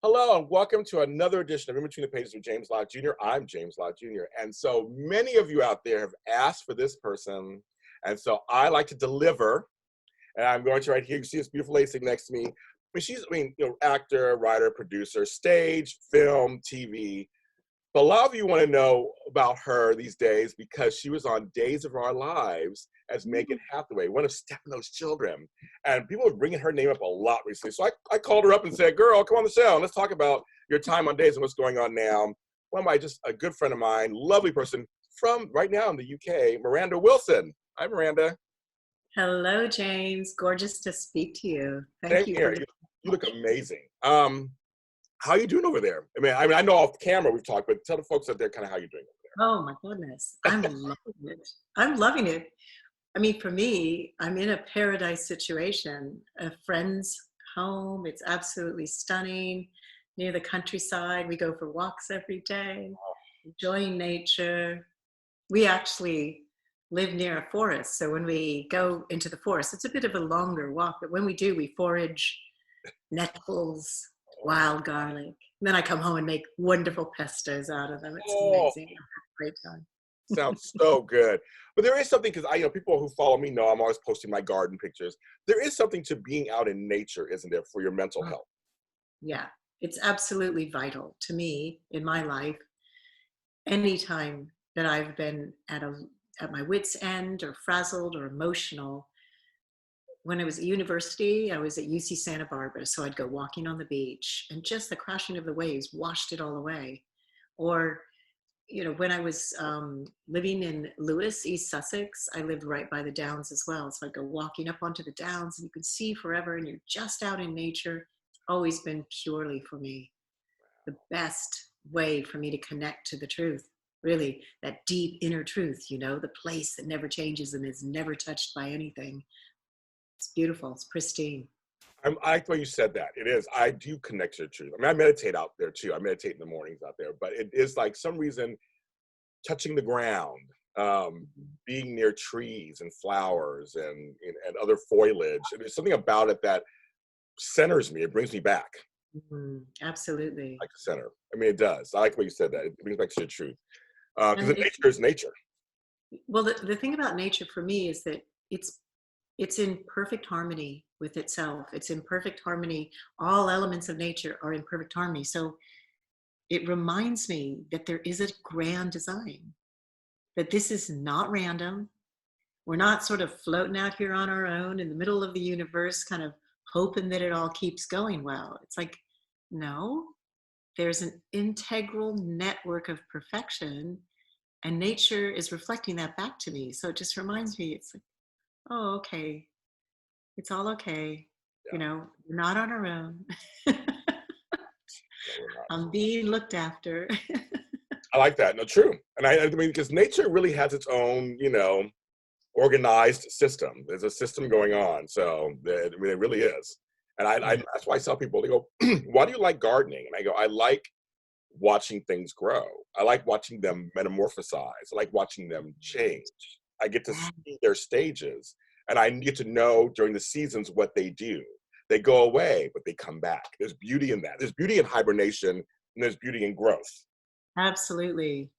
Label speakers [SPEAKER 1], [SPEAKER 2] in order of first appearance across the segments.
[SPEAKER 1] Hello and welcome to another edition of In Between the Pages with James Lott Jr. I'm James Lott Jr. And so many of you out there have asked for this person. And so I like to deliver. And I'm going to right here. You see this beautiful lady sitting next to me. But she's, actor, writer, producer, stage, film, TV. But a lot of you want to know about her these days because she was on Days of Our Lives as Megan Hathaway, one of Stefano's children. And people are bringing her name up a lot recently. So I called her up and said, girl, come on the show and let's talk about your time on Days and what's going on now. Just a good friend of mine, lovely person from right now in the UK, Miranda Wilson. Hi, Miranda.
[SPEAKER 2] Hello, James. Gorgeous to speak to you.
[SPEAKER 1] Thank you. You look amazing. How are you doing over there? I know off camera we've talked, but tell the folks out there kind of how you're doing over there.
[SPEAKER 2] Oh my goodness. I'm loving it. I'm loving it. For me, I'm in a paradise situation, a friend's home. It's absolutely stunning near the countryside. We go for walks every day, enjoying nature. We actually live near a forest. So when we go into the forest, it's a bit of a longer walk, but when we do, we forage nettles, wild garlic. And then I come home and make wonderful pestos out of them. It's amazing. I have a great time.
[SPEAKER 1] Sounds so good. But there is something, because people who follow me know I'm always posting my garden pictures. There is something to being out in nature, isn't there, for your mental health?
[SPEAKER 2] Yeah, it's absolutely vital to me in my life. Anytime that I've been at my wit's end or frazzled or emotional, when I was at university, I was at UC Santa Barbara, so I'd go walking on the beach and just the crashing of the waves washed it all away. Or, when I was living in Lewis, East Sussex, I lived right by the Downs as well. So I'd go walking up onto the Downs and you could see forever and you're just out in nature. It's always been purely for me the best way for me to connect to the truth. Really, that deep inner truth, the place that never changes and is never touched by anything. It's beautiful. It's pristine.
[SPEAKER 1] I like the way you said that. It is. I do connect to the truth. I meditate out there too. I meditate in the mornings out there, but it is like some reason touching the ground, being near trees and flowers and other foliage. And there's something about it that centers me. It brings me back.
[SPEAKER 2] Absolutely.
[SPEAKER 1] Like a center. It does. I like the way you said that. It brings back to the truth. Because nature is nature.
[SPEAKER 2] Well, the thing about nature for me is that it's in perfect harmony with itself. It's in perfect harmony. All elements of nature are in perfect harmony. So it reminds me that there is a grand design, that this is not random. We're not sort of floating out here on our own in the middle of the universe, kind of hoping that it all keeps going well. It's like, no, there's an integral network of perfection, and nature is reflecting that back to me. So it just reminds me, it's like, oh, okay. It's all okay.
[SPEAKER 1] Yeah.
[SPEAKER 2] We're not on our own. I'm being looked after.
[SPEAKER 1] I like that. No, true. And because nature really has its own, organized system. There's a system going on. So it really is. And that's why I tell people, they go, why do you like gardening? And I go, I like watching things grow. I like watching them metamorphosize. I like watching them change. I get to see their stages, and I get to know during the seasons what they do. They go away, but they come back. There's beauty in that. There's beauty in hibernation, and there's beauty in growth.
[SPEAKER 2] Absolutely.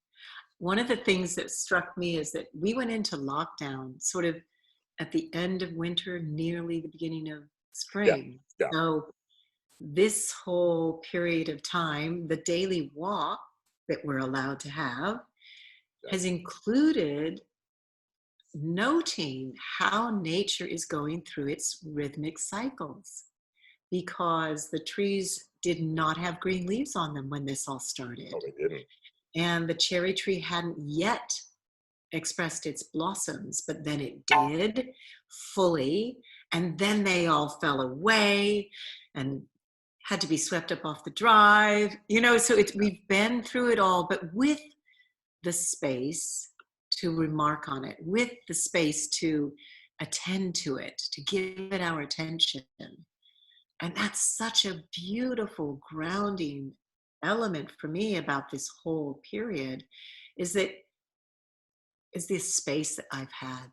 [SPEAKER 2] One of the things that struck me is that we went into lockdown sort of at the end of winter, nearly the beginning of spring.
[SPEAKER 1] Yeah.
[SPEAKER 2] So this whole period of time, the daily walk that we're allowed to have has included noting how nature is going through its rhythmic cycles, because the trees did not have green leaves on them when this all started.
[SPEAKER 1] No, they didn't.
[SPEAKER 2] And the cherry tree hadn't yet expressed its blossoms, but then it did fully, and then they all fell away and had to be swept up off the drive, so we've been through it all, but with the space to remark on it, with the space to attend to it, to give it our attention. And that's such a beautiful grounding element for me about this whole period, is this space that I've had.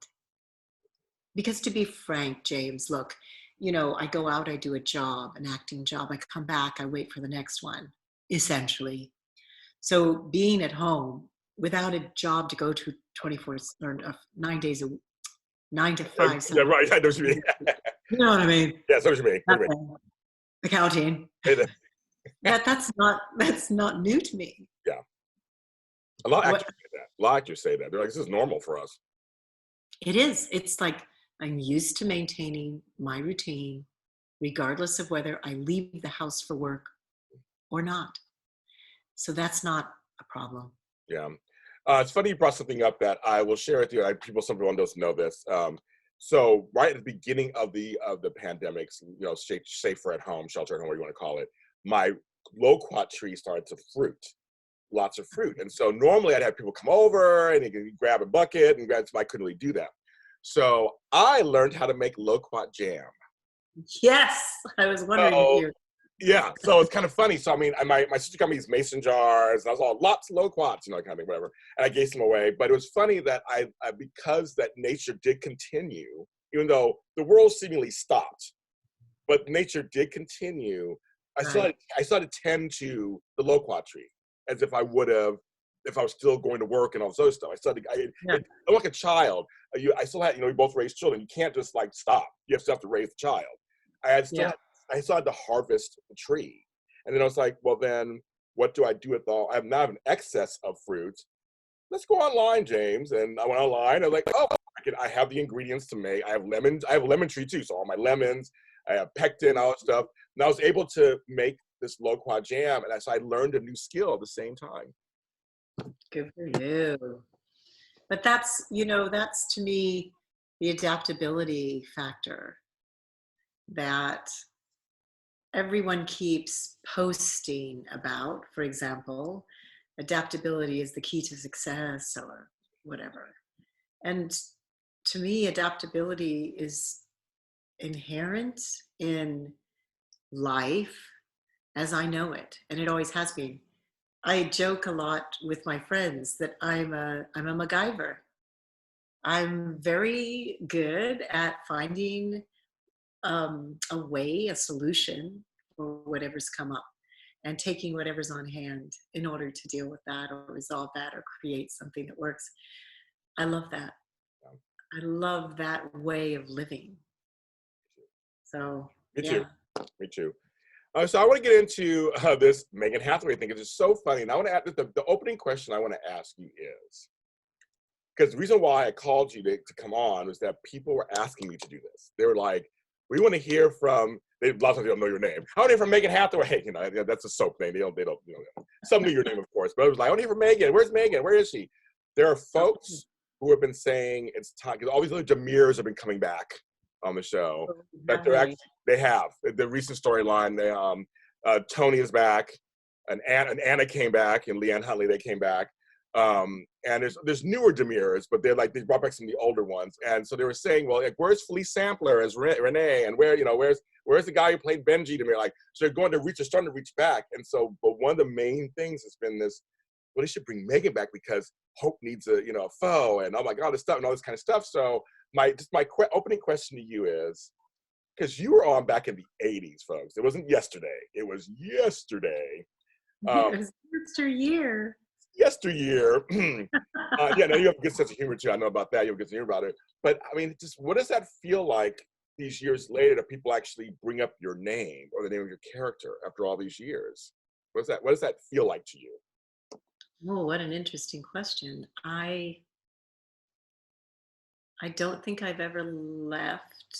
[SPEAKER 2] Because to be frank, James, look, I go out, I do a job, an acting job, I come back, I wait for the next one, essentially. So being at home without a job to go to 24 or 9 days a week, 9 to 5,
[SPEAKER 1] Yeah, right. I know what you mean.
[SPEAKER 2] you know what I mean?
[SPEAKER 1] Yeah, that's what you mean. What do you
[SPEAKER 2] Nothing. Accounting.
[SPEAKER 1] mean?
[SPEAKER 2] That's not new to me.
[SPEAKER 1] Yeah. A lot of
[SPEAKER 2] What
[SPEAKER 1] actors say that. A lot of actors say that. They're like, this is normal for us.
[SPEAKER 2] it is, it's like I'm used to maintaining my routine, regardless of whether I leave the house for work or not. So that's not a problem.
[SPEAKER 1] Yeah. It's funny you brought something up that I will share with you. Some people don't know this. So right at the beginning of the pandemics, safer at home, shelter at home, what you want to call it, my loquat tree started to fruit, lots of fruit. And so normally I'd have people come over and they could grab a bucket and I couldn't really do that. So I learned how to make loquat jam.
[SPEAKER 2] Yes, I was wondering if
[SPEAKER 1] So
[SPEAKER 2] you're.
[SPEAKER 1] yeah, so it's kind of funny. So I mean, my sister got me these mason jars, and I was all lots of loquats, kind of thing, whatever. And I gave some away. But it was funny that I because that nature did continue, even though the world seemingly stopped, but nature did continue. I
[SPEAKER 2] Right.
[SPEAKER 1] started to tend to the loquat tree as if I would have if I was still going to work and all this other stuff.
[SPEAKER 2] Yeah.
[SPEAKER 1] I'm like a child. I still had, we both raised children. You can't just like stop. You have to raise the child.
[SPEAKER 2] Yeah.
[SPEAKER 1] I still had to harvest the tree. And then I was like, well, then what do I do with all, I have now an excess of fruit. Let's go online, James. And I went online. I was like, oh, I have the ingredients to make. I have lemons. I have a lemon tree too. So all my lemons, I have pectin, all that stuff. And I was able to make this loquat jam. And so I learned a new skill at the same time.
[SPEAKER 2] Good for you. But that's to me the adaptability factor that everyone keeps posting about. For example, adaptability is the key to success or whatever. And to me, adaptability is inherent in life as I know it, and it always has been. I joke a lot with my friends that I'm a MacGyver. I'm very good at finding a way, a solution for whatever's come up, and taking whatever's on hand in order to deal with that or resolve that or create something that works. I love that. I love that way of living. So,
[SPEAKER 1] Me
[SPEAKER 2] yeah.
[SPEAKER 1] too. Me too. So I want to get into this Megan Hathaway thing. It's just so funny. And I want to ask the opening question I want to ask you is, because the reason why I called you to come on was that people were asking me to do this. They were like, we want to hear from, a lot of times they don't know your name. I want to hear from Megan Hathaway. That's a soap name. They don't, some knew your name, of course, but it was like, I want to hear from Megan. Where's Megan? Where is she? There are folks who have been saying it's time, because all these other Jamirs have been coming back on the show. That they're actually, they have. The recent storyline, Tony is back, and Anna came back, and Leanne Huntley, they came back. And there's newer Demirs, but they brought back some of the older ones. And so they were saying, well, like, where's Felice Sampler as Renee, and where's the guy who played Benji Demir? Like, so they're starting to reach back. And so, but one of the main things has been this, well, they should bring Megan back because Hope needs a foe, and oh my God, this stuff and all this kind of stuff. So my opening question to you is, because you were on back in the 80s, folks. It wasn't yesterday. It was yesterday.
[SPEAKER 2] It was yesteryear.
[SPEAKER 1] Yesteryear. Yeah, no, you have a good sense of humor too. I know about that. You have a good sense of humor about it. But I mean, just what does that feel like these years later that people actually bring up your name or the name of your character after all these years? What does that feel like to you?
[SPEAKER 2] Oh, what an interesting question. I don't think I've ever left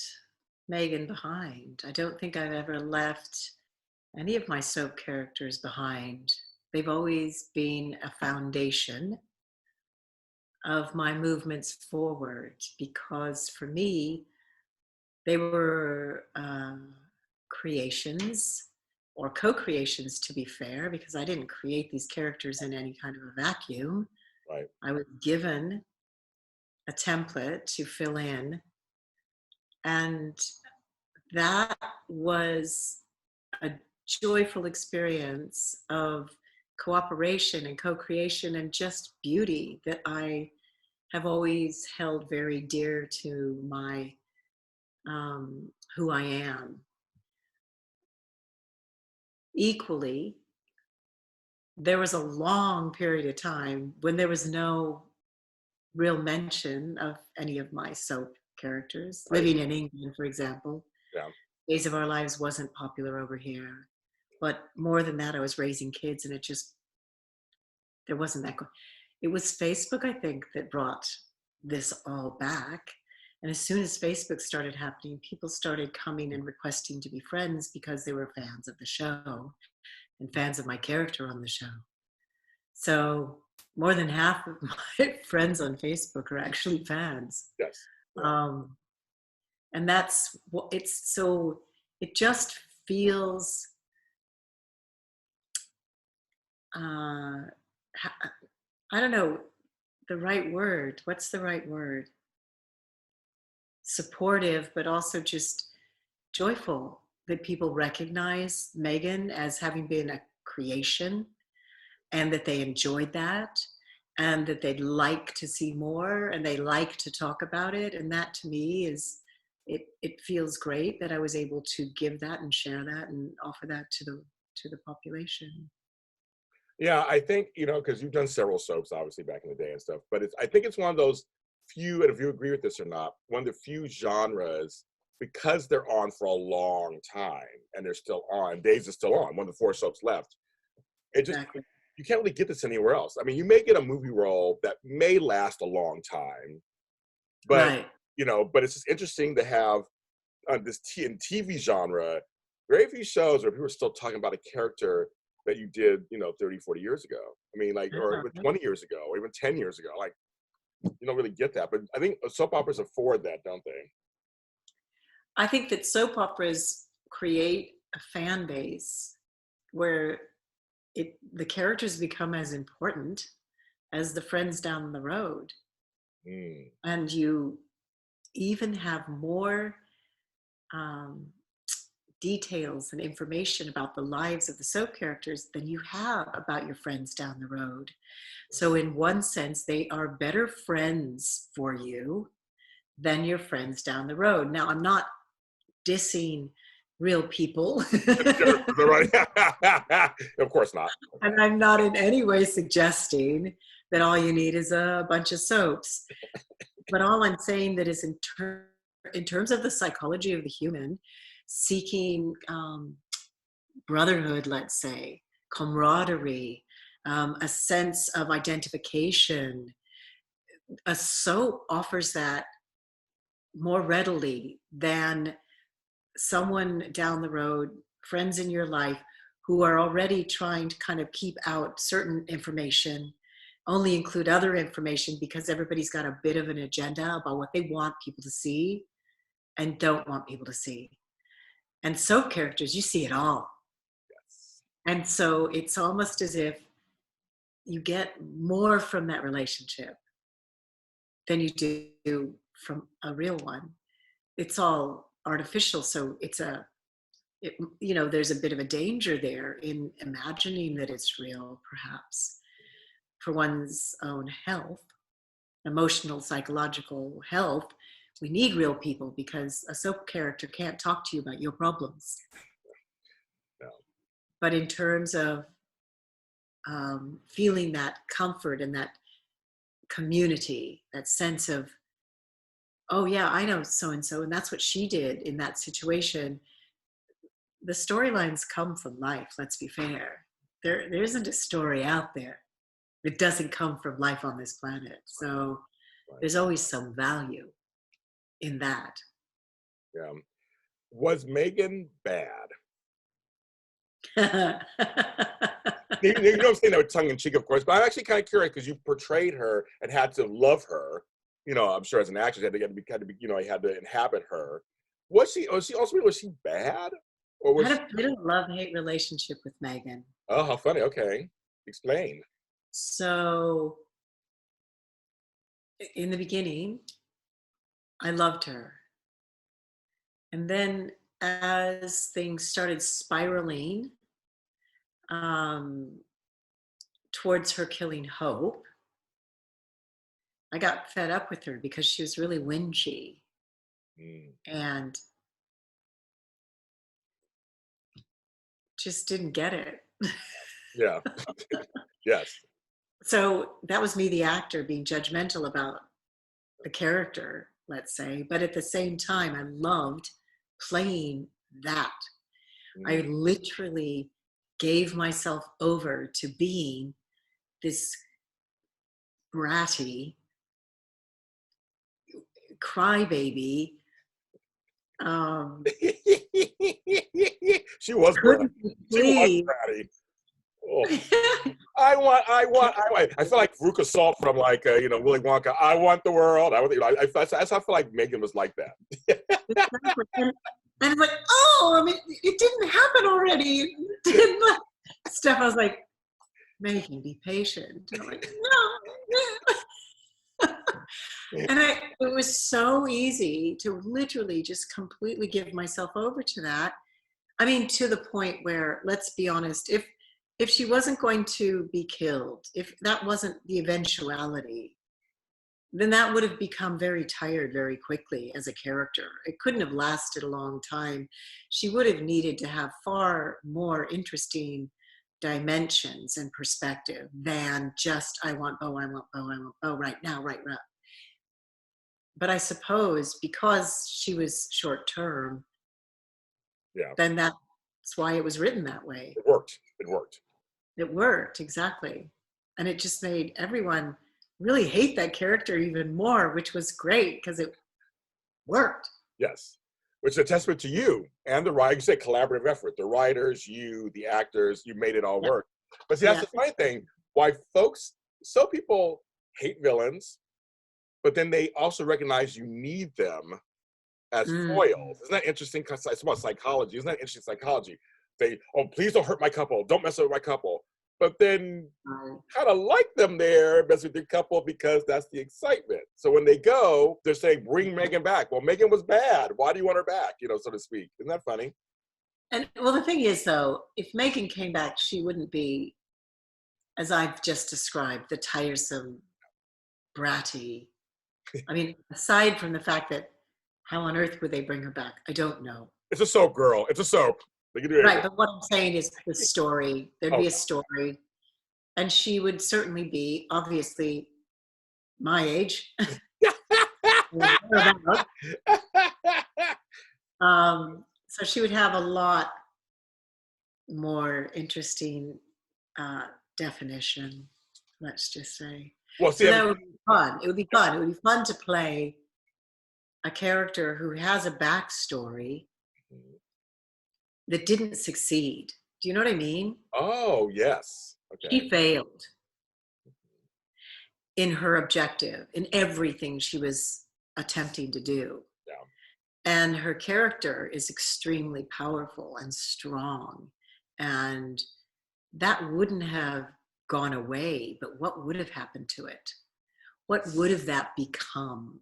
[SPEAKER 2] Megan behind. I don't think I've ever left any of my soap characters behind. They've always been a foundation of my movements forward, because for me, they were creations or co-creations, to be fair, because I didn't create these characters in any kind of a vacuum.
[SPEAKER 1] Right.
[SPEAKER 2] I was given a template to fill in, and that was a joyful experience of cooperation and co-creation and just beauty that I have always held very dear to my who I am. Equally, there was a long period of time when there was no real mention of any of my soap characters.
[SPEAKER 1] Right.
[SPEAKER 2] Living in England, for example,
[SPEAKER 1] Yeah.
[SPEAKER 2] Days of Our Lives wasn't popular over here. But more than that, I was raising kids, and there wasn't that. It was Facebook, I think, that brought this all back. And as soon as Facebook started happening, people started coming and requesting to be friends because they were fans of the show and fans of my character on the show. So more than half of my friends on Facebook are actually fans.
[SPEAKER 1] Yes. Yeah.
[SPEAKER 2] And that's what it's so, it just feels, I don't know the right word. What's the right word? Supportive, but also just joyful that people recognize Megan as having been a creation and that they enjoyed that and that they'd like to see more and they like to talk about it. And that to me is, it feels great that I was able to give that and share that and offer that to the population.
[SPEAKER 1] Yeah, I think, because you've done several soaps, obviously, back in the day and stuff, but I think it's one of those few, and if you agree with this or not, one of the few genres, because they're on for a long time and they're still on, Days is still on, one of the 4 soaps left. It just,
[SPEAKER 2] Exactly.
[SPEAKER 1] you can't really get this anywhere else. I mean, you may get a movie role that may last a long time, but,
[SPEAKER 2] Right.
[SPEAKER 1] but it's just interesting to have this in TV genre, very few shows where people are still talking about a character that you did, 30, 40 years ago. I mean, like,
[SPEAKER 2] That's
[SPEAKER 1] or
[SPEAKER 2] all
[SPEAKER 1] even
[SPEAKER 2] right.
[SPEAKER 1] 20 years ago, or even 10 years ago. Like, you don't really get that. But I think soap operas afford that, don't they?
[SPEAKER 2] I think that soap operas create a fan base where the characters become as important as the friends down the road.
[SPEAKER 1] Mm.
[SPEAKER 2] And you even have more um, details and information about the lives of the soap characters than you have about your friends down the road. So, in one sense, they are better friends for you than your friends down the road. Now, I'm not dissing real people.
[SPEAKER 1] Sure. Is that right? Of course not.
[SPEAKER 2] And I'm not in any way suggesting that all you need is a bunch of soaps. But all I'm saying that is in terms of the psychology of the human, seeking brotherhood, let's say, camaraderie, a sense of identification, a soap offers that more readily than someone down the road, friends in your life who are already trying to kind of keep out certain information, only include other information because everybody's got a bit of an agenda about what they want people to see and don't want people to see. And soap characters, you see it all.
[SPEAKER 1] Yes.
[SPEAKER 2] And so it's almost as if you get more from that relationship than you do from a real one. It's all artificial. So there's a bit of a danger there in imagining that it's real, perhaps, for one's own health, emotional, psychological health. We need real people because a soap character can't talk to you about your problems.
[SPEAKER 1] No.
[SPEAKER 2] But in terms of feeling that comfort and that community, that sense of, oh yeah, I know so and so, and that's what she did in that situation. The storylines come from life. Let's be fair. There isn't a story out there that doesn't come from life on this planet. So
[SPEAKER 1] Right.
[SPEAKER 2] there's always some value in that.
[SPEAKER 1] Yeah. Was Megan bad? You know I'm saying that with tongue in cheek, of course, but I'm actually kind of curious because you portrayed her and had to love her. I'm sure as an actress, you had to inhabit her. Was she bad? Or
[SPEAKER 2] I
[SPEAKER 1] was
[SPEAKER 2] had
[SPEAKER 1] she,
[SPEAKER 2] a bit of a love-hate relationship with Megan.
[SPEAKER 1] oh, how funny. Okay. Explain.
[SPEAKER 2] So in the beginning, I loved her. And then as things started spiraling um, towards her killing Hope, I got fed up with her because she was really whingy.
[SPEAKER 1] Mm.
[SPEAKER 2] and just didn't get it.
[SPEAKER 1] Yeah. Yes.
[SPEAKER 2] So that was me, the actor, being judgmental about the character, let's say. But at the same time, I loved playing that. I
[SPEAKER 1] Mm.
[SPEAKER 2] literally gave myself over to being this bratty crybaby.
[SPEAKER 1] She was bratty.
[SPEAKER 2] Couldn't be
[SPEAKER 1] She was
[SPEAKER 2] pleased.
[SPEAKER 1] bratty. Oh. I feel like Veruca Salt from like Willy Wonka. I want the world. I feel like Megan was like that.
[SPEAKER 2] Exactly. And I'm like, oh, I mean, it didn't happen already. It didn't. Steph, I was like, Megan, be patient. And I'm like, no. And it was so easy to literally just completely give myself over to that. I mean, to the point where, let's be honest, if she wasn't going to be killed, if that wasn't the eventuality, then that would have become very tired very quickly as a character. It couldn't have lasted a long time. She would have needed to have far more interesting dimensions and perspective than just, I want Bo, I want Bo, I want Bo right now, right now. But I suppose because she was short term,
[SPEAKER 1] Yeah,
[SPEAKER 2] then that's why it was written that way.
[SPEAKER 1] it worked. It worked.
[SPEAKER 2] It worked, exactly. And it just made everyone really hate that character even more, which was great because it worked.
[SPEAKER 1] Yes, which is a testament to you and the writing. You said collaborative effort. The writers, you, the actors, you made it all
[SPEAKER 2] Yeah.
[SPEAKER 1] work. But see, that's
[SPEAKER 2] Yeah.
[SPEAKER 1] the funny thing. Why some people hate villains, but then they also recognize you need them as
[SPEAKER 2] Mm.
[SPEAKER 1] foils. Isn't that interesting? Because it's about psychology. Isn't that interesting psychology? Please don't hurt my couple. Don't mess up with my couple. But then
[SPEAKER 2] Right.
[SPEAKER 1] kind of like them there, mess with your couple because that's the excitement. So when they go, they're saying, bring Megan back. Well, Megan was bad. Why do you want her back? So to speak. Isn't that funny?
[SPEAKER 2] And well, the thing is, though, if Megan came back, she wouldn't be, as I've just described, the tiresome, bratty. I mean, aside from the fact that how on earth would they bring her back? I don't know.
[SPEAKER 1] It's a soap, girl. It's a soap. They can do
[SPEAKER 2] Right.
[SPEAKER 1] anything.
[SPEAKER 2] But what I'm saying is the story. There'd
[SPEAKER 1] Oh,
[SPEAKER 2] be a story. And she would certainly be, obviously, my age. So she would have a lot more interesting definition, let's just say.
[SPEAKER 1] well,
[SPEAKER 2] So
[SPEAKER 1] see,
[SPEAKER 2] that would be fun. It would be fun. It would be fun to play a character who has a backstory that didn't succeed. Do you know what I mean?
[SPEAKER 1] oh, yes. Okay.
[SPEAKER 2] She failed in her objective, in everything she was attempting to do.
[SPEAKER 1] Yeah.
[SPEAKER 2] And her character is extremely powerful and strong. And that wouldn't have gone away, but what would have happened to it? What would have that become?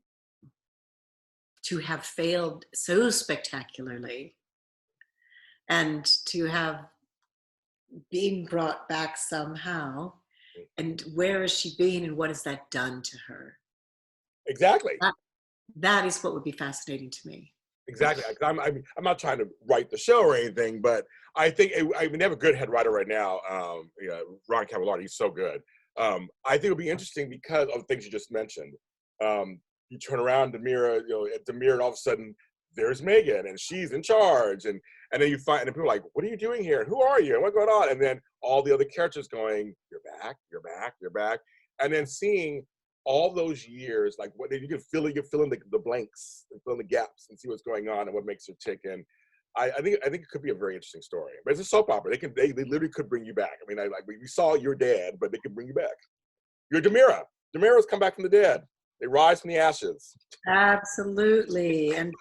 [SPEAKER 2] To have failed so spectacularly and to have been brought back somehow. And where is she being and what has that done to her?
[SPEAKER 1] Exactly.
[SPEAKER 2] That is what would be fascinating to me.
[SPEAKER 1] Exactly. I'm not trying to write the show or anything, but I think we have a good head writer right now. Ron Cavallari, he's so good. I think it would be interesting because of the things you just mentioned. You turn around Demira, at Demira, and all of a sudden there's Megan, and she's in charge, and then you find, and people are like, "What are you doing here? And who are you? And what's going on?" And then all the other characters going, "You're back, you're back, you're back," and then seeing all those years, like what you can fill in the blanks and fill in the gaps and see what's going on and what makes her tick. And I think it could be a very interesting story. But it's a soap opera. They literally could bring you back. I mean, we saw you're dead, but they could bring you back. You're Demira. Demira's come back from the dead. They rise from the ashes.
[SPEAKER 2] Absolutely. And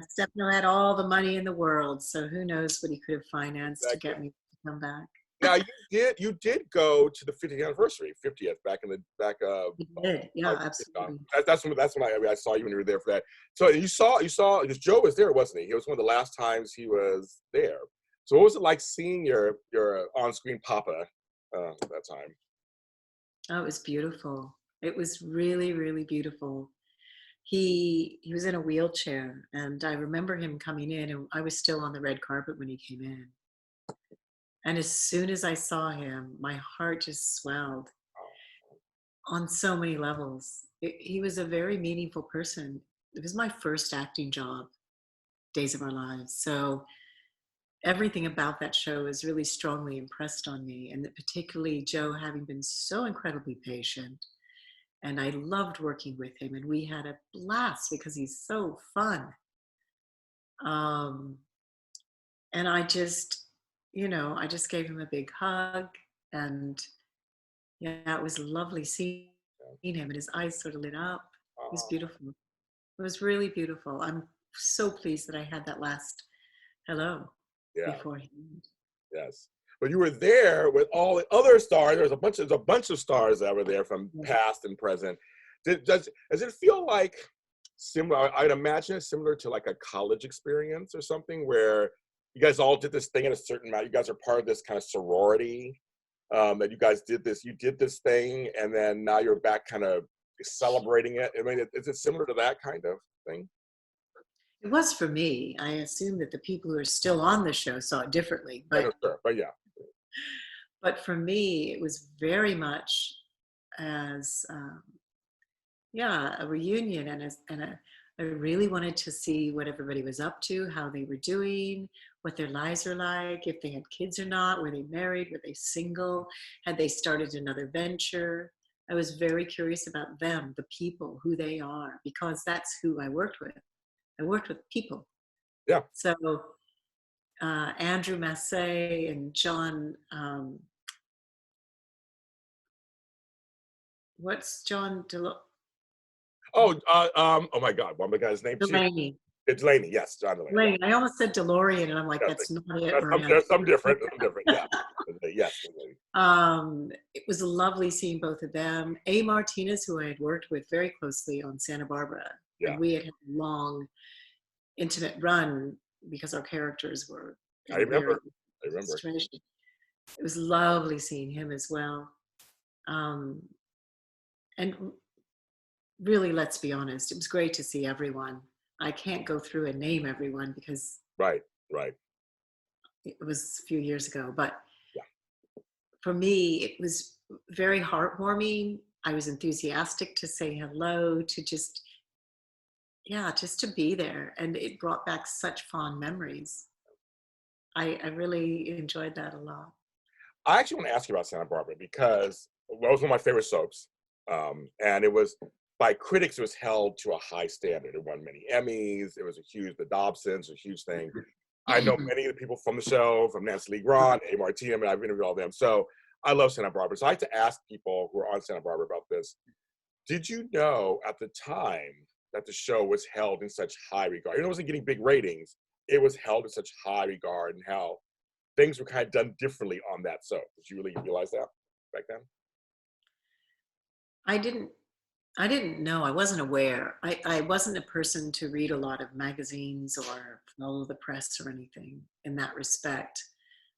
[SPEAKER 2] Stefano had all the money in the world, so who knows what he could have financed
[SPEAKER 1] Exactly.
[SPEAKER 2] to get me to come back.
[SPEAKER 1] Now you did go to the 50th anniversary, 50th back.
[SPEAKER 2] He did, yeah, absolutely.
[SPEAKER 1] That's when I saw you when you were there for that. So you saw because Joe was there, wasn't he? It was one of the last times he was there. So what was it like seeing your on-screen Papa at that time?
[SPEAKER 2] Oh, it was beautiful. It was really, really beautiful. he was in a wheelchair, and I remember him coming in, and I was still on the red carpet when he came in. And as soon as I saw him, my heart just swelled on so many levels. He was a very meaningful person. It was my first acting job, Days of Our Lives. So everything about that show is really strongly impressed on me, and that particularly Joe having been so incredibly patient. And I loved working with him, and we had a blast because he's so fun. Um, and I just, I just gave him a big hug, and yeah, it was lovely seeing him, and his eyes sort of lit up. It was beautiful. It was really beautiful. I'm so pleased that I had that last hello
[SPEAKER 1] Yeah.
[SPEAKER 2] beforehand.
[SPEAKER 1] Yes. But you were there with all the other stars. There's a bunch of stars that were there from past and present. Does it feel like similar? I'd imagine it's similar to like a college experience or something where you guys all did this thing in a certain amount. You guys are part of this kind of sorority that you guys did this. You did this thing, and then now you're back, kind of celebrating it. I mean, is it similar to that kind of thing?
[SPEAKER 2] It was for me. I assume that the people who are still on the show saw it differently,
[SPEAKER 1] Sure, but yeah.
[SPEAKER 2] But for me, it was very much as a reunion, I really wanted to see what everybody was up to, how they were doing, what their lives are like, if they had kids or not, were they married, were they single, had they started another venture. I was very curious about them, the people, who they are, because that's who I worked with. I worked with people.
[SPEAKER 1] Yeah.
[SPEAKER 2] So Andrew Massey and John, what's John
[SPEAKER 1] Oh, oh my God, what was the guy's name?
[SPEAKER 2] Delaney.
[SPEAKER 1] It's Delaney, yes, John Delaney.
[SPEAKER 2] Delaney. I almost said DeLorean, and I'm like,
[SPEAKER 1] Yeah,
[SPEAKER 2] that's not it.
[SPEAKER 1] there's some different, yeah. Yes.
[SPEAKER 2] It was lovely seeing both of them. A. Martinez, who I had worked with very closely on Santa Barbara,
[SPEAKER 1] Yeah.
[SPEAKER 2] and we had a long, intimate run because our characters were.
[SPEAKER 1] I remember.
[SPEAKER 2] It was lovely seeing him as well. And really, let's be honest, it was great to see everyone. I can't go through and name everyone because
[SPEAKER 1] Right.
[SPEAKER 2] it was a few years ago, but
[SPEAKER 1] yeah.
[SPEAKER 2] For me, it was very heartwarming. I was enthusiastic to say hello, to just to be there. And it brought back such fond memories. I really enjoyed that a lot.
[SPEAKER 1] I actually want to ask you about Santa Barbara because it was one of my favorite soaps. And it was, by critics, it was held to a high standard. It won many Emmys. It was the Dobsons, a huge thing. I know many of the people from the show, from Nancy Lee Grant, A. Martina, and I've interviewed all of them. So I love Santa Barbara. So I like to ask people who are on Santa Barbara about this. Did you know at the time that the show was held in such high regard? It wasn't getting big ratings. It was held in such high regard, and how things were kind of done differently on that soap. Did you really realize that back then?
[SPEAKER 2] I didn't know. I wasn't aware. I wasn't a person to read a lot of magazines or follow the press or anything in that respect.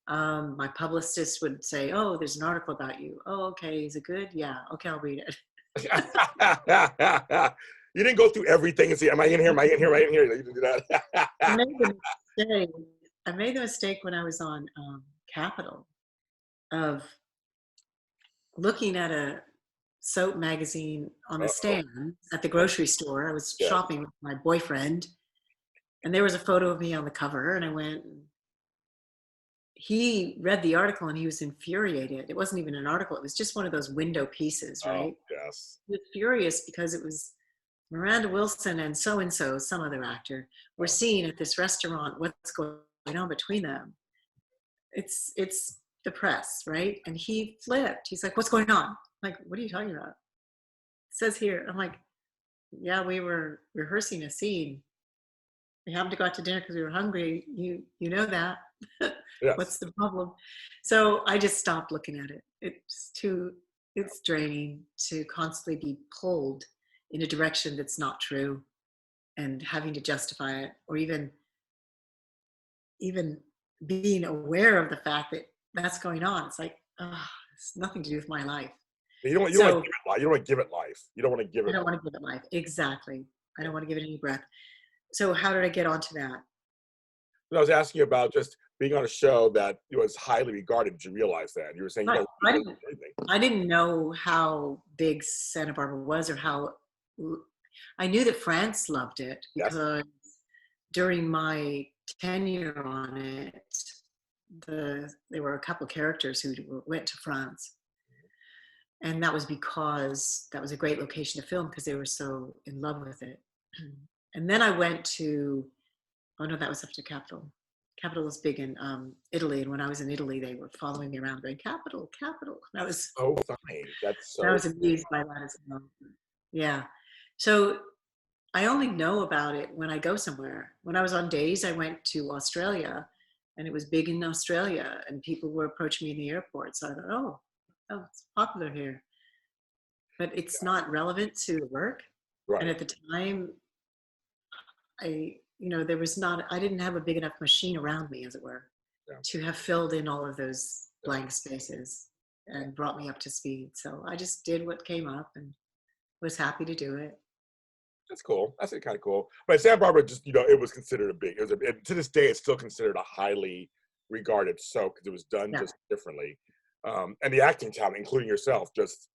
[SPEAKER 2] My publicist would say, "Oh, there's an article about you. Oh, okay. Is it good? Yeah. Okay, I'll read it."
[SPEAKER 1] You didn't go through everything and see, am I in here? Am I in here? Am I in here? You didn't do that.
[SPEAKER 2] I made the mistake when I was on Capitol of looking at a soap magazine on the stand at the grocery store. I was shopping with my boyfriend, and there was a photo of me on the cover, and I went. He read the article and he was infuriated. It wasn't even an article. It was just one of those window pieces, right?
[SPEAKER 1] Oh, yes.
[SPEAKER 2] He was furious because it was Miranda Wilson and so, some other actor, were seen at this restaurant. What's going on between them? It's the press, right? And he flipped. He's like, "What's going on?" I'm like, "What are you talking about?" It says here. I'm like, "Yeah, we were rehearsing a scene. We happened to go out to dinner because we were hungry. You know that."
[SPEAKER 1] Yes.
[SPEAKER 2] What's the problem? So I just stopped looking at it. It's draining to constantly be pulled in a direction that's not true, and having to justify it, or even being aware of the fact that that's going on. It's like, it's nothing to do with my life.
[SPEAKER 1] You don't want to give it life. You don't want to give it life.
[SPEAKER 2] I don't want to give it life. Exactly. I don't want to give it any breath. So how did I get onto that?
[SPEAKER 1] I was asking you about just being on a show that was highly regarded. Did you realize that? You were saying,
[SPEAKER 2] I,
[SPEAKER 1] you
[SPEAKER 2] I
[SPEAKER 1] know,
[SPEAKER 2] didn't. I didn't know how big Santa Barbara was, or how. I knew that France loved it
[SPEAKER 1] yes.
[SPEAKER 2] because during my tenure on it, there were a couple characters who went to France, and that was because that was a great location to film because they were so in love with it. And then I went to, oh no, that was up to Capitol. Capitol was big in Italy, and when I was in Italy, they were following me around going, Capitol, Capitol. That was
[SPEAKER 1] So funny. That's
[SPEAKER 2] I
[SPEAKER 1] so
[SPEAKER 2] was amused by that as well. Yeah. So I only know about it when I go somewhere. When I was on days, I went to Australia, and it was big in Australia, and people were approaching me in the airport. So I thought, oh, it's popular here. But it's not relevant to the work. And
[SPEAKER 1] right.
[SPEAKER 2] at the time, there was not, I didn't have a big enough machine around me, as it were,
[SPEAKER 1] Yeah.
[SPEAKER 2] to have filled in all of those blank spaces and brought me up to speed. So I just did what came up and was happy to do it.
[SPEAKER 1] That's cool. That's kind of cool. But Santa Barbara, just, it was considered a big, to this day, it's still considered a highly regarded soap because it was done just differently. And the acting talent, including yourself, just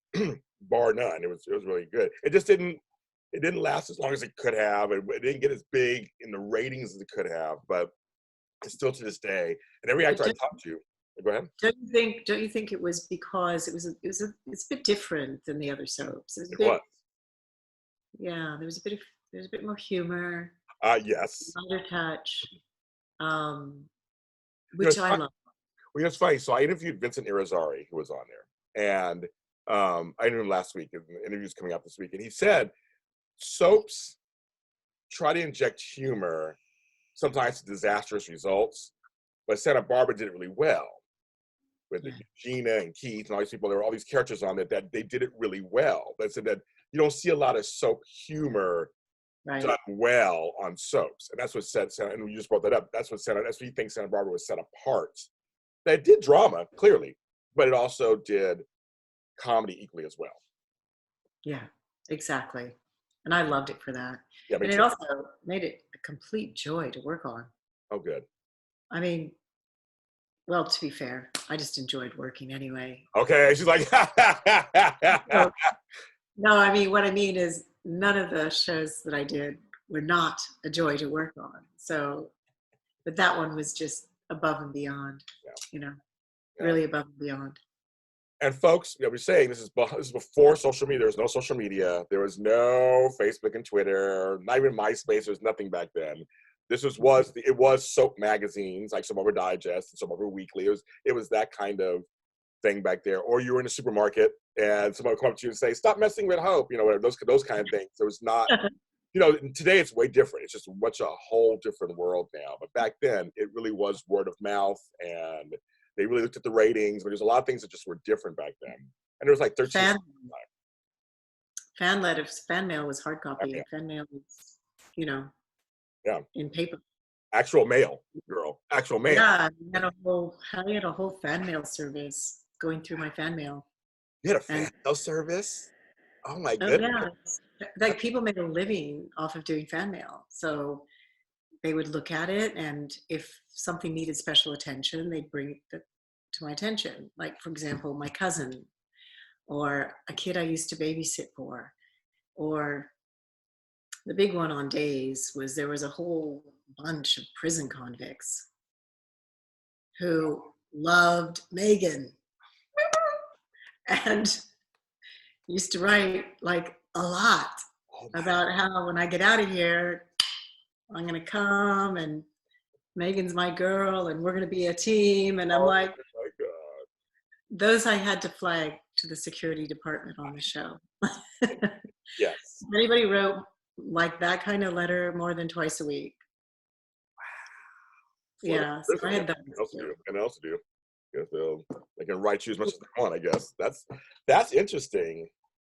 [SPEAKER 1] bar none. It was really good. It just didn't last as long as it could have. It didn't get as big in the ratings as it could have, but it's still to this day. And every actor I talked to, go ahead.
[SPEAKER 2] Don't you think it was because it's a bit different than the other soaps? It was. Yeah, there's a bit more humor.
[SPEAKER 1] Yes.
[SPEAKER 2] Lighter touch, which I love.
[SPEAKER 1] Well, it's funny. So I interviewed Vincent Irizarry, who was on there, and I interviewed him last week. And the interview's coming out this week, and he said soaps try to inject humor, sometimes disastrous results, but Santa Barbara did it really well. With Gina and Keith and all these people, there were all these characters on it that they did it really well. They said that you don't see a lot of soap humor done well on soaps, and that's what set Santa. And you just brought that up. That's what you think Santa Barbara was set apart. That did drama clearly, but it also did comedy equally as well.
[SPEAKER 2] Yeah, exactly. And I loved it for that.
[SPEAKER 1] Yeah,
[SPEAKER 2] and it also made it a complete joy to work on.
[SPEAKER 1] Oh, good.
[SPEAKER 2] I mean, well, to be fair, I just enjoyed working anyway.
[SPEAKER 1] Okay, she's like,
[SPEAKER 2] no, I mean, what I mean is none of the shows that I did were not a joy to work on. So, but that one was just above and beyond, really above and beyond.
[SPEAKER 1] And folks, we're saying this is before social media. There was no social media. There was no Facebook and Twitter, not even MySpace. There was nothing back then. This was soap magazines like Soap Opera Digest and Soap Opera Weekly. It was that kind of thing back there. Or you were in a supermarket and someone would come up to you and say, "Stop messing with Hope," whatever, those kind of things. There was not, today it's way different. It's just a whole different world now. But back then, it really was word of mouth, and they really looked at the ratings. But there's a lot of things that just were different back then. And there was like 13.
[SPEAKER 2] Fan mail was hard copy. Okay. Fan mail was, in paper.
[SPEAKER 1] Actual mail, girl. Actual mail.
[SPEAKER 2] Yeah, I had a whole fan mail service going through my fan mail.
[SPEAKER 1] You had a fan mail service? Oh my goodness.
[SPEAKER 2] Yeah. Like people made a living off of doing fan mail. So they would look at it, and if something needed special attention, they'd bring it to my attention. Like, for example, my cousin, or a kid I used to babysit for, or the big one on days was there was a whole bunch of prison convicts who loved Megan and used to write like a lot about how when I get out of here, I'm going to come and Megan's my girl and we're going to be a team. And I'm like,
[SPEAKER 1] my God.
[SPEAKER 2] Those I had to flag to the security department on the show.
[SPEAKER 1] Yes.
[SPEAKER 2] If anybody wrote like that kind of letter more than twice a week. Wow. Yeah, so I had that.
[SPEAKER 1] And else do. Yes, they can write you as much as they want, I guess. That's interesting.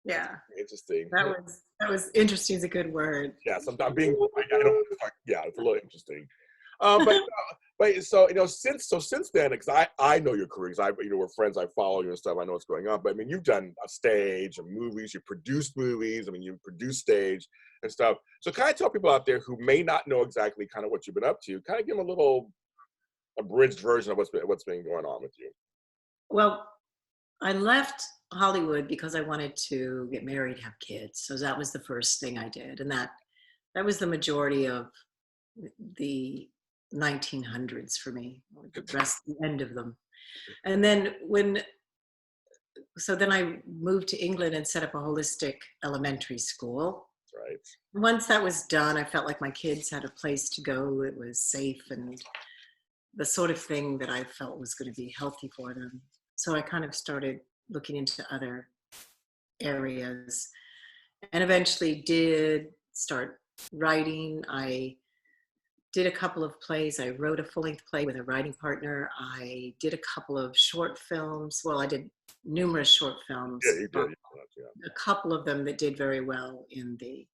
[SPEAKER 2] Yeah.
[SPEAKER 1] Interesting.
[SPEAKER 2] That was interesting is a good word.
[SPEAKER 1] Yeah, sometimes it's a little interesting. But But so, since then, because I know your career, because we're friends, I follow you and stuff, I know what's going on. But I mean, you've done a stage and movies, you produced movies, I mean, you produced stage and stuff. So kind of tell people out there who may not know exactly kind of what you've been up to, kind of give them a little abridged version of what's been going on with you.
[SPEAKER 2] Well, I left Hollywood because I wanted to get married, have kids. So that was the first thing I did. And that was the majority of the 1900s for me, or the rest, the end of them. And then then I moved to England and set up a holistic elementary school.
[SPEAKER 1] Right.
[SPEAKER 2] Once that was done, I felt like my kids had a place to go. It was safe and the sort of thing that I felt was going to be healthy for them. So I kind of started looking into other areas and eventually did start writing. I did a couple of plays. I wrote a full-length play with a writing partner. I did a couple of short films. Well, I did numerous short films.
[SPEAKER 1] Yeah, you did. Yeah.
[SPEAKER 2] A couple of them that did very well in the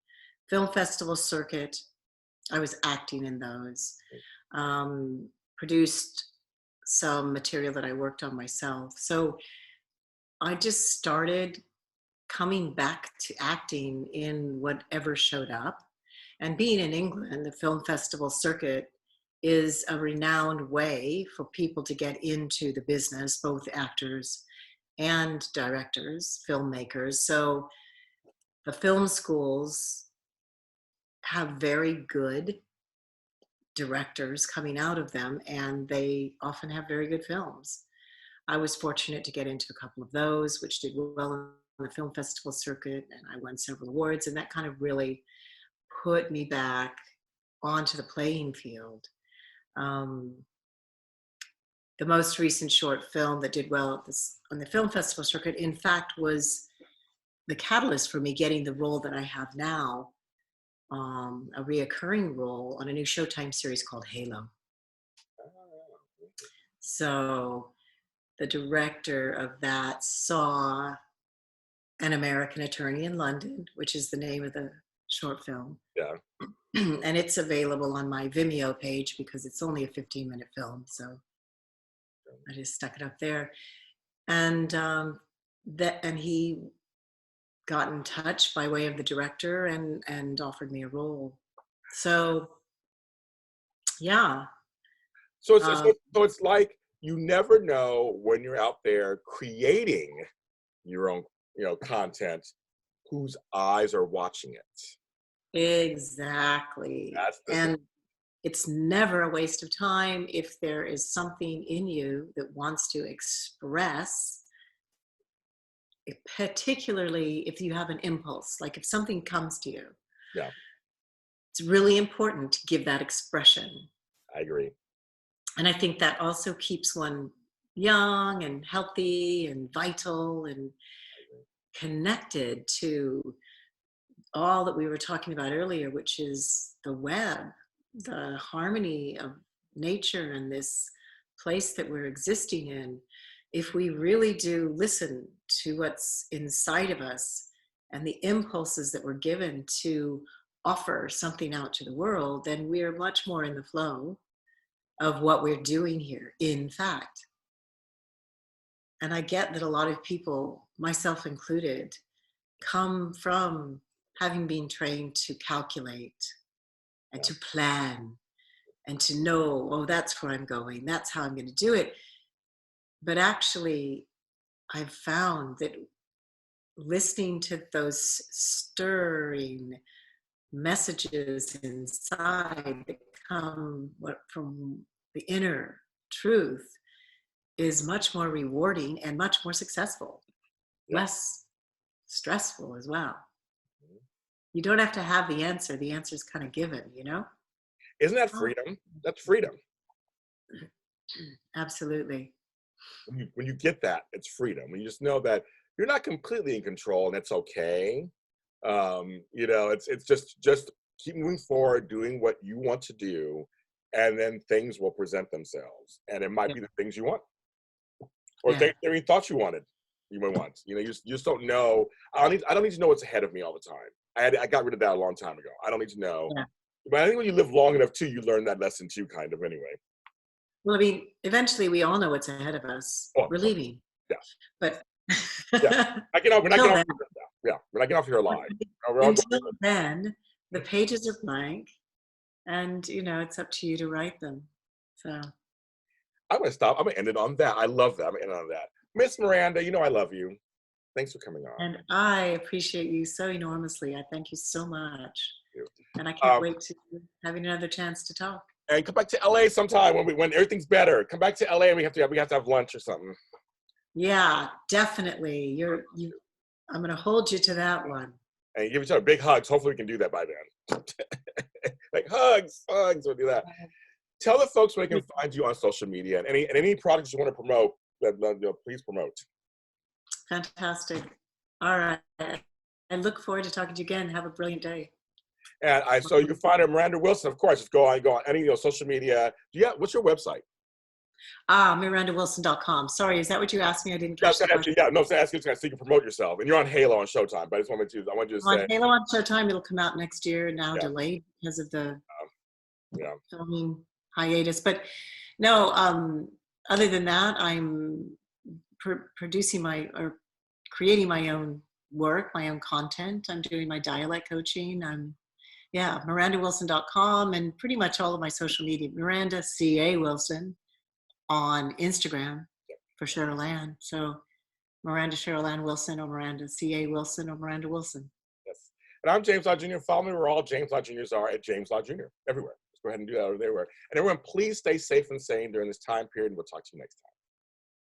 [SPEAKER 2] film festival circuit. I was acting in those. Produced some material that I worked on myself. So I just started coming back to acting in whatever showed up. And being in England, the film festival circuit is a renowned way for people to get into the business, both actors and directors, filmmakers. So the film schools have very good directors coming out of them, and they often have very good films. I was fortunate to get into a couple of those, which did well on the film festival circuit, and I won several awards, and that kind of really put me back onto the playing field. The most recent short film that did well on the film festival circuit, in fact, was the catalyst for me getting the role that I have now, a reoccurring role on a new Showtime series called Halo. So the director of that saw An American Attorney in London, which is the name of the short film.
[SPEAKER 1] Yeah.
[SPEAKER 2] And it's available on my Vimeo page because it's only a 15-minute film. So I just stuck it up there. And he got in touch by way of the director and offered me a role. So, yeah.
[SPEAKER 1] So it's like you never know when you're out there creating your own, content, whose eyes are watching it.
[SPEAKER 2] Exactly. And it's never a waste of time if there is something in you that wants to express, particularly if you have an impulse, like if something comes to you.
[SPEAKER 1] Yeah.
[SPEAKER 2] It's really important to give that expression.
[SPEAKER 1] I agree.
[SPEAKER 2] And I think that also keeps one young and healthy and vital and connected to all that we were talking about earlier, which is the web, the harmony of nature and this place that we're existing in. If we really do listen to what's inside of us and the impulses that we're given to offer something out to the world, then we're much more in the flow of what we're doing here, in fact. And I get that a lot of people, myself included, come from having been trained to calculate and to plan and to know, oh, that's where I'm going, that's how I'm going to do it. But actually, I've found that listening to those stirring messages inside that come from the inner truth is much more rewarding and much more successful, less stressful as well. You don't have to have the answer. The answer is kind of given,
[SPEAKER 1] Isn't that freedom? That's freedom.
[SPEAKER 2] Absolutely.
[SPEAKER 1] When you get that, it's freedom. When you just know that you're not completely in control and it's okay. It's just keep moving forward, doing what you want to do, and then things will present themselves. And it might be the things you want. Or things that you thought you wanted, you might want. You just don't know. I don't need to know what's ahead of me all the time. I got rid of that a long time ago. I don't need to know. Yeah. But I think when you live long enough too, you learn that lesson too, kind of anyway.
[SPEAKER 2] Well, I mean, eventually we all know what's ahead of us.
[SPEAKER 1] Oh,
[SPEAKER 2] We're leaving.
[SPEAKER 1] yeah.
[SPEAKER 2] But
[SPEAKER 1] Yeah. We're not
[SPEAKER 2] until
[SPEAKER 1] getting off
[SPEAKER 2] then,
[SPEAKER 1] here. Yeah. We're not getting off here alive. We're all
[SPEAKER 2] until
[SPEAKER 1] going
[SPEAKER 2] then, the pages are blank, and it's up to you to write them. So,
[SPEAKER 1] I'm going to stop. I'm going to end it on that. I love that. I'm going to end it on that. Miss Miranda, I love you. Thanks for coming on.
[SPEAKER 2] and I appreciate you so enormously. I thank you so much,
[SPEAKER 1] Thank
[SPEAKER 2] and I
[SPEAKER 1] you.
[SPEAKER 2] can't wait to having another chance to talk.
[SPEAKER 1] And come back to LA sometime when everything's better. Come back to LA and we have to have lunch or something.
[SPEAKER 2] Yeah, definitely. I'm going to hold you to that one.
[SPEAKER 1] And give each other big hugs. Hopefully we can do that by then. Like hugs. We'll do that. Tell the folks where they can find you on social media and any products you want to promote. Please promote.
[SPEAKER 2] Fantastic. All right. I look forward to talking to you again. Have a brilliant day.
[SPEAKER 1] And so you can find her, Miranda Wilson, of course. Just go on any social media. What's your website?
[SPEAKER 2] MirandaWilson.com. Sorry, is that what you asked me? I didn't catch that.
[SPEAKER 1] No, so ask you so you can promote yourself. And you're on Halo on Showtime, but I just wanted to say.
[SPEAKER 2] On Halo on Showtime, it'll come out next year, now delayed because of the filming hiatus. But no, other than that, I'm creating my own work, my own content. I'm doing my dialect coaching. MirandaWilson.com and pretty much all of my social media. Miranda C.A. Wilson on Instagram for Cheryl Ann. So Miranda Cheryl Ann Wilson or Miranda C.A. Wilson or Miranda Wilson.
[SPEAKER 1] Yes. And I'm James Lott Jr. Follow me where all James Lott Juniors are at James Lott Jr. everywhere. Let's go ahead and do that everywhere. And everyone, please stay safe and sane during this time period. And we'll talk to you next time.